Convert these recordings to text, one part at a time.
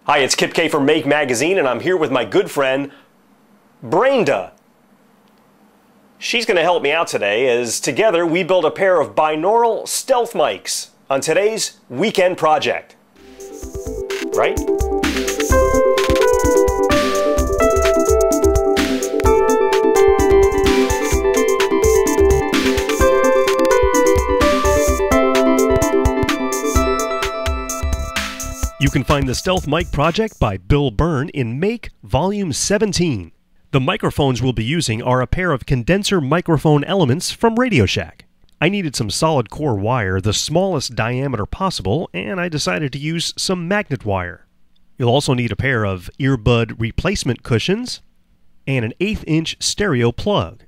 Hi, it's Kip K from Make Magazine, and I'm here with my good friend, Brenda. She's going to help me out today as together we build a pair of binaural stealth mics on today's weekend project. Right? You can find the Stealth Mic Project by Bill Byrne in Make Volume 17. The microphones we'll be using are a pair of condenser microphone elements from Radio Shack. I needed some solid core wire, the smallest diameter possible, and I decided to use some magnet wire. You'll also need a pair of earbud replacement cushions and an 1/8 inch stereo plug.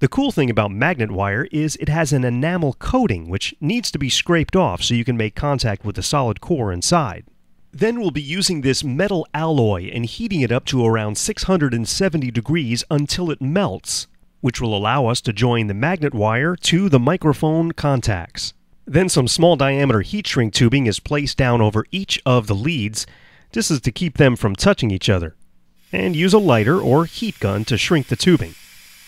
The cool thing about magnet wire is it has an enamel coating which needs to be scraped off so you can make contact with the solid core inside. Then we'll be using this metal alloy and heating it up to around 670 degrees until it melts, which will allow us to join the magnet wire to the microphone contacts. Then some small diameter heat shrink tubing is placed down over each of the leads. This is to keep them from touching each other. And use a lighter or heat gun to shrink the tubing.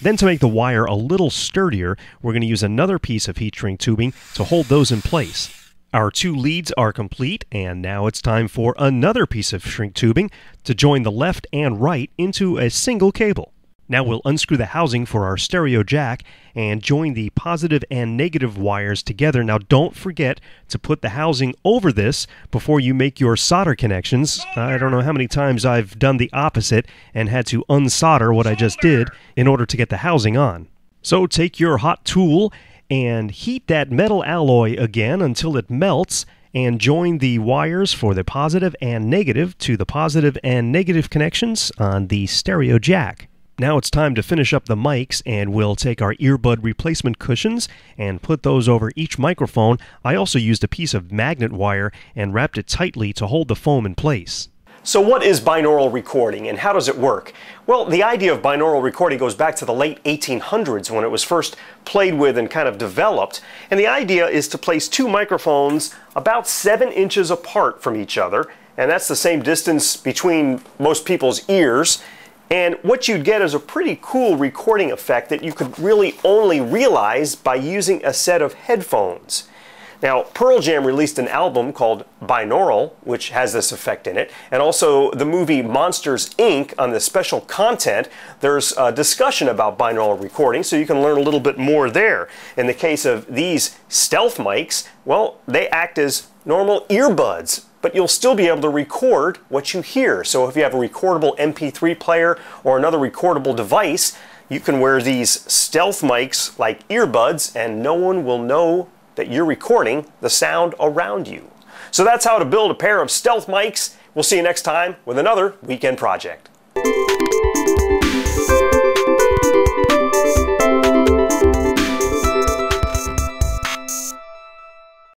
Then to make the wire a little sturdier, we're going to use another piece of heat shrink tubing to hold those in place. Our two leads are complete, and now it's time for another piece of shrink tubing to join the left and right into a single cable. Now we'll unscrew the housing for our stereo jack and join the positive and negative wires together. Now don't forget to put the housing over this before you make your solder connections. I don't know how many times I've done the opposite and had to unsolder what I just did in order to get the housing on. So take your hot tool and heat that metal alloy again until it melts and join the wires for the positive and negative to the positive and negative connections on the stereo jack. Now it's time to finish up the mics, and we'll take our earbud replacement cushions and put those over each microphone. I also used a piece of magnet wire and wrapped it tightly to hold the foam in place. So what is binaural recording and how does it work? Well, the idea of binaural recording goes back to the late 1800s when it was first played with and kind of developed. And the idea is to place two microphones about 7 inches apart from each other, and that's the same distance between most people's ears. And what you'd get is a pretty cool recording effect that you could really only realize by using a set of headphones. Now, Pearl Jam released an album called Binaural, which has this effect in it, and also the movie Monsters, Inc. On the special content, there's a discussion about binaural recording, so you can learn a little bit more there. In the case of these stealth mics, well, they act as normal earbuds, but you'll still be able to record what you hear. So if you have a recordable MP3 player or another recordable device, you can wear these stealth mics like earbuds, and no one will know that you're recording the sound around you. So that's how to build a pair of stealth mics. We'll see you next time with another weekend project.